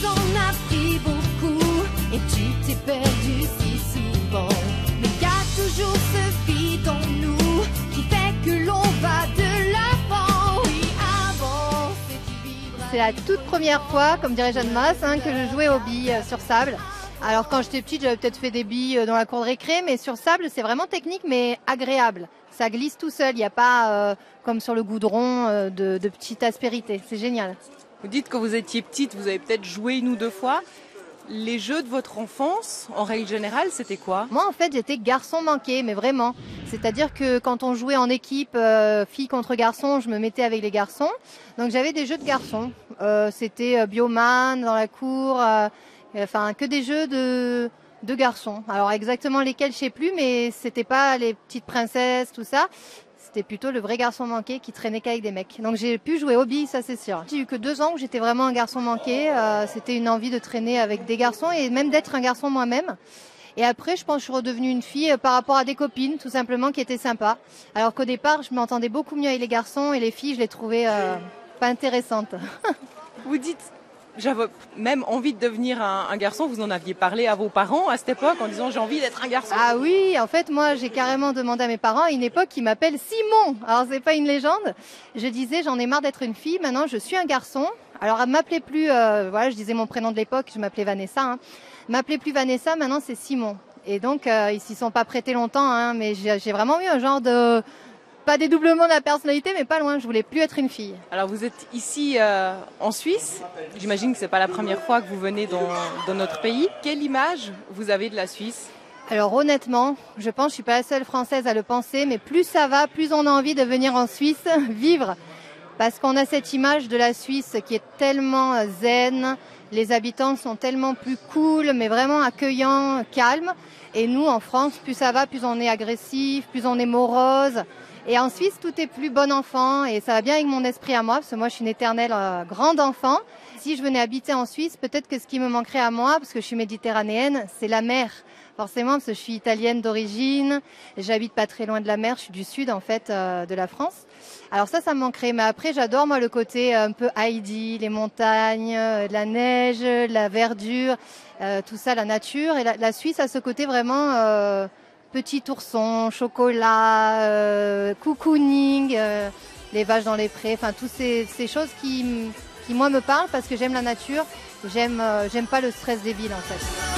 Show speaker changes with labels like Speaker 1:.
Speaker 1: t'en as pris beaucoup et tu t'es perdu si souvent. Mais y a toujours ce vide en nous qui fait que l'on va de l'avant. Oui, avant, c'est du vivre.
Speaker 2: C'est la toute première fois, comme dirait Jeanne Masse, que je jouais aux billes sur sable. Alors quand j'étais petite, j'avais peut-être fait des billes dans la cour de récré, mais sur sable, c'est vraiment technique, mais agréable. Ça glisse tout seul, il n'y a pas, comme sur le goudron, de petite aspérité. C'est génial.
Speaker 3: Vous dites que vous étiez petite, vous avez peut-être joué 1 ou 2 fois. Les jeux de votre enfance, en règle générale, c'était quoi?
Speaker 2: Moi, en fait, j'étais garçon manqué, mais vraiment. C'est-à-dire que quand on jouait en équipe, filles contre garçons, je me mettais avec les garçons. Donc j'avais des jeux de garçons. C'était Bioman dans la cour, enfin que des jeux de garçons. Alors exactement lesquels, je sais plus, mais c'était pas les petites princesses, tout ça. C'était plutôt le vrai garçon manqué qui traînait qu'avec des mecs. Donc j'ai pu jouer aux billes, ça c'est sûr. J'ai eu que 2 ans où j'étais vraiment un garçon manqué. C'était une envie de traîner avec des garçons et même d'être un garçon moi-même. Et après, je pense que je suis redevenue une fille par rapport à des copines, tout simplement, qui étaient sympas. Alors qu'au départ, je m'entendais beaucoup mieux avec les garçons et les filles, je les trouvais pas intéressantes.
Speaker 3: Vous dites, j'avais même envie de devenir un garçon. Vous en aviez parlé à vos parents à cette époque en disant j'ai envie d'être un garçon.
Speaker 2: Ah oui, en fait, moi, j'ai carrément demandé à mes parents à une époque qu'ils m'appellent Simon. Alors, c'est pas une légende. Je disais, j'en ai marre d'être une fille. Maintenant, je suis un garçon. Alors, elle m'appelait plus, voilà, je disais mon prénom de l'époque. Je m'appelais Vanessa. M'appelait plus Vanessa. Maintenant, c'est Simon. Et donc, ils s'y sont pas prêtés longtemps, mais j'ai vraiment eu un genre de, pas dédoublement de la personnalité, mais pas loin. Je voulais plus être une fille.
Speaker 3: Alors, vous êtes ici en Suisse. J'imagine que c'est pas la première fois que vous venez dans notre pays. Quelle image vous avez de la Suisse?
Speaker 2: Alors honnêtement, je pense que je suis pas la seule Française à le penser, mais plus ça va, plus on a envie de venir en Suisse vivre. Parce qu'on a cette image de la Suisse qui est tellement zen, les habitants sont tellement plus cool, mais vraiment accueillants, calmes. Et nous, en France, plus ça va, plus on est agressif, plus on est morose. Et en Suisse, tout est plus bon enfant et ça va bien avec mon esprit à moi, parce que moi, je suis une éternelle grande enfant. Si je venais habiter en Suisse, peut-être que ce qui me manquerait à moi, parce que je suis méditerranéenne, c'est la mer. Forcément, parce que je suis italienne d'origine, j'habite pas très loin de la mer, je suis du sud en fait de la France. Alors ça me manquerait. Mais après, j'adore moi le côté un peu Heidi, les montagnes, de la neige, de la verdure, tout ça, la nature. Et la Suisse a ce côté vraiment petit ourson, chocolat, cocooning, les vaches dans les prés, enfin toutes ces choses qui moi me parlent parce que j'aime la nature, j'aime pas le stress des villes en fait.